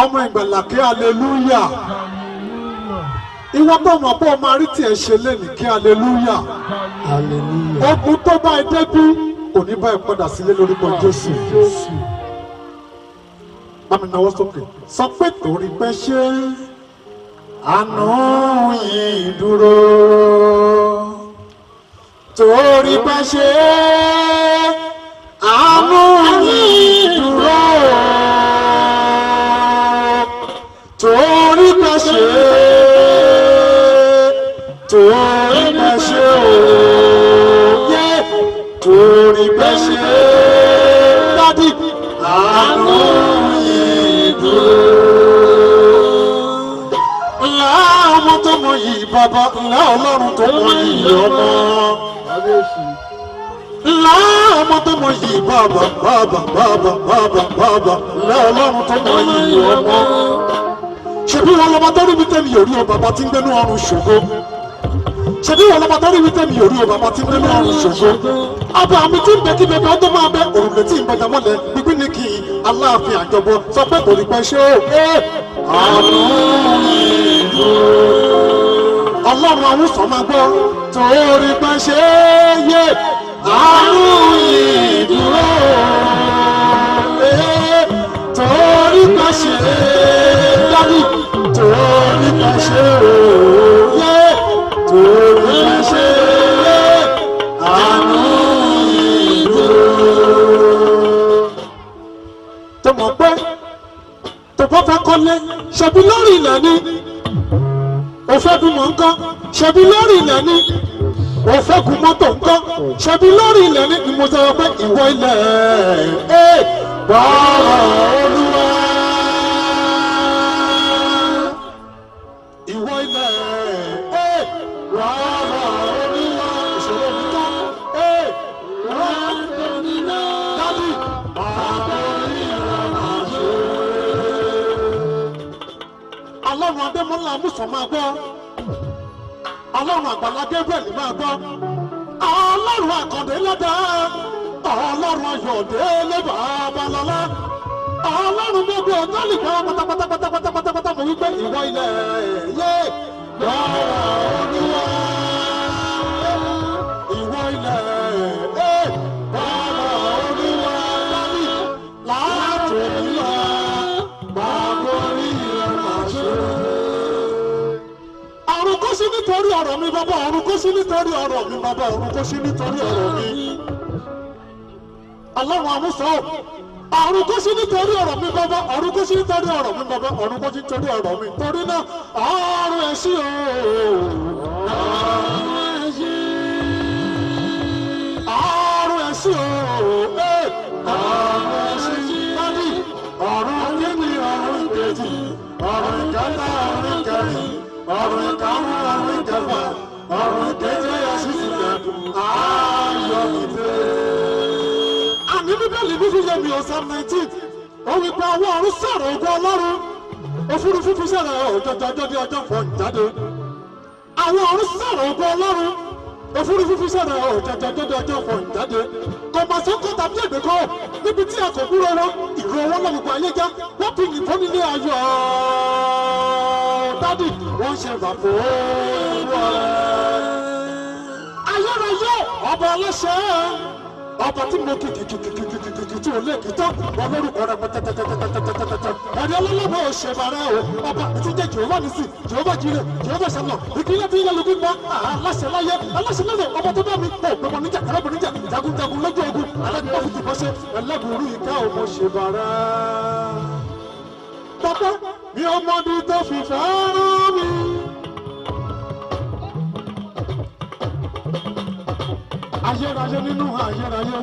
ọmọ ìgbàlà kí hallelujah. Ìwọ tó mọ̀ pé o máa rí tiẹ̀ ṣe lénìí kí hallelujah. Ogun tó bá ẹ débí kò ní bá ẹ padà sílé lórúkọ Jésù. Bá mi náwó sókè. Sọ pé torí pé ṣé àánú yìí dúró. Torí pé ṣé àánú yìí dúró. Torí pé ṣé. Torí pé ṣé òye. Torí pé ṣé dádì àánú yìí dúró. Ńlá ọmọ tó mọ yìí bàbá, ńlá Ọlọ́run tó mọ yìí ọmọ. Ńlá ọmọ tó mọ yìí bàbá, ńlá Ọlọ́run tó mọ yìí ọmọ. Ṣebí wọn lọ́ba tó rí mi tẹ́mi yòrí o bàbá tí ń gbénú ọrùn ṣògo. Ṣebí wọn lọ́ba tó rí mi tẹ́mi yòrí o bàbá tí ń gbénú ọrùn ṣògo. Ọba mi tí ń bẹ kí bẹbẹ ọdún máa bẹ òrùlé tí ń bẹjà mọ́lẹ̀ gbígbín ní kí Aláàfin àjọbọ sọ pé kò ní pẹ́ ṣé o. Àánú yìí dúró. Ọlọ́run àwùsàn máa gbọ́ torí pé ṣé yé àánú yìí dúró. Torí pé ṣé dádì torí pé ṣé òye torí pé ṣé àánú yìí dúró. Tó mọ̀ pé tó bá fẹ́ kọ́lé ṣebí lórí ilẹ̀ ni. Ó fẹ́ bímọ ńkọ́ ṣebí lórí ilẹ̀ ni. Ó fẹ́ gun mọ́tò ńkọ́ ṣebí lórí ilẹ̀ ni. Ni mo sọ pé ìwọ ilẹ̀ gbọ́rọ̀ Olúwa. Ìwọ ilẹ̀ gbọ́rọ̀ Olúwa. Ìṣòro mi tán gbọ́rọ̀ Olúwa. Dádì Ọlọ́run Adémọ́lá Amúsàn máa gbọ́. Ọlọ́run Àgbàlá Gabriel máa gbọ́. Ọlọ́run Àkàndé lọ́dọ̀. Ọlọ́run Ayọ̀dé lébà Babalọ́lá. Ọlọ́run gbogbo ọ̀tọ́lì kan pátápátápátápátá mo wípé ìwọ ilẹ̀ yé gbọ́rọ̀ Olúwa. Ìwọ ilẹ̀ gbọ́rọ̀ Olúwa. Láti lọ gbàgbọ́ rí rẹ̀ máa ṣe. Ọ̀run kó sí nítorí ọ̀rọ̀ mi bàbá, ọ̀run kó sí nítorí ọ̀rọ̀ mi bàbá, ọ̀run kó sí nítorí ọ̀rọ̀ mi. Ọlọ́run àmúsọ ọ̀run kó sí nítorí ọ̀rọ̀ mi bàbá, ọ̀run kó sí nítorí ọ̀rọ̀ mi bàbá, ọ̀run kó sí nítorí ọ̀rọ̀ mi. Torí náà ọ̀run ẹ̀ sí o. Ọ̀run ẹ̀ sí o. Ọ̀run ẹ̀ sí dádì. Ọ̀run kíni ọ̀run kejì. Ọ̀run ìkẹta ọ̀run kẹrin. Ọ̀run ìkarùn ọ̀run ìkẹfà. Ọ̀run keje àṣìṣe ayọ̀ ìdè. Àní Bíbélì bí fi yé mi o Psalm 19. Ó wí pé àwọn ọ̀run sọ̀rọ̀ ògo Ọlọ́run. Òfurufú fi sọ̀rọ̀ ọjọ́ bí ọjọ́ fọ̀ jáde. Àwọn ọ̀run sọ̀rọ̀ ògo Ọlọ́run. Òfurufú fi sọ̀rọ̀ ọjọ́ bí ọjọ́ fọ̀ jáde. Kò mà sóko tàbí èdè kan níbi tí a kò gbúrò wọn. Ìró wọn lọ gbogbo ayé já. Wọ́n fi yìnbọn nílé ayọ̀. Dádì wọ́n ṣe bàbá olúwa. Ayérayé ọba aláṣẹ. Ọba tí mo kìkìkìkìkìkìkì tí ò lè kì tán wọn lórúkọ rẹ pẹtẹtẹtẹtẹtẹtẹtẹ ẹni ọlọ́lọ́bọ̀ òṣèbàrẹ o ọba ìtújẹ Jèhófà nìsí Jèhófà jire Jèhófà sẹlọ ìpínlẹ̀ tí yẹn lóbi gbọ́ aláṣẹ láyé aláṣẹ lọ́dọ̀ ọba tó bá mi kó gbọmọ níjà kẹrẹ́bù níjà jagunjagun lójú ogun alẹ́gbẹ́ fìtì bọ́sẹ̀ ẹlẹ́gùrú ìka ọmọ ṣèbàrẹ. Bàbá mi ọmọdé tó fi fẹ́ràn mi. Ayérayé nínú ayérayé.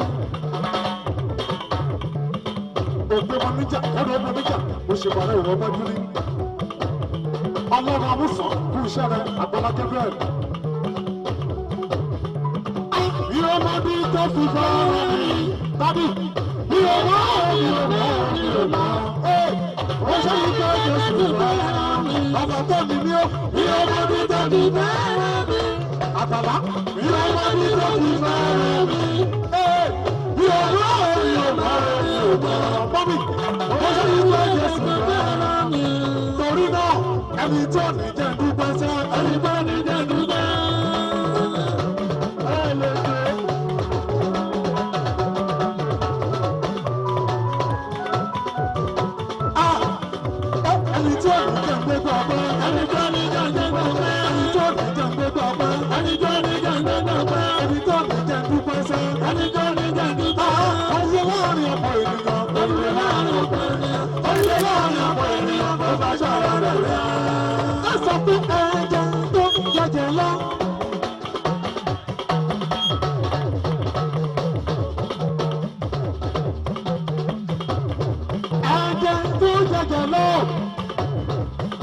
Ògbé wọn níjà, ẹ̀rọ ọmọ níjà, òṣèbàrẹ ìwọ ọmọdé ní. Ọlọ́run Amúsàn kú iṣẹ́ rẹ̀ Àgbàlá Gabriel. Bí ọmọdé tó fi fẹ́ràn mi, tàbí bí ọmọ ó ṣe yí pé Jésù fẹ́ràn mi. Ọba tó ní mí ó, bí ọmọdé tó fi fẹ́ràn mi. Àgbàlá bí ọmọdé tó fi fẹ́ràn mi. Bí ọmọ bọ́mí ó ṣe yí pé Jésù fẹ́ràn mi. ẹni tó ní jẹ́ dúpẹ́ sẹ́, ẹni tó ní jẹ́ dúpẹ́. Ẹni tó ní jẹ́ gbégbá ọpẹ́, ẹni tó ní jẹ́ gbégbá ọpẹ́, ẹni tó ní jẹ́ gbégbá ọpẹ́, ẹni tó ní jẹ́ gbégbá ọpẹ́, ẹni tó ní jẹ́ dúpẹ́ sẹ́, ẹni tó ní jẹ́ dúpẹ́. Ayé láàrin ọ̀pọ̀ ènìyàn, ayé láàrin ọ̀pọ̀ ènìyàn, ayé láàrin ọ̀pọ̀ ènìyàn, kò bá ṣàrà rẹ̀ rẹ̀. Ẹ sọ pé ẹ̀jẹ̀ tó jẹjẹ lọ. Ẹ̀jẹ̀ tó jẹjẹ lọ.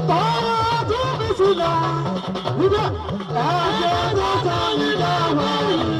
Tọ́wọ́ tó fi sílẹ̀. Ẹ̀jẹ̀ tó tẹ̀lé dáwọ́.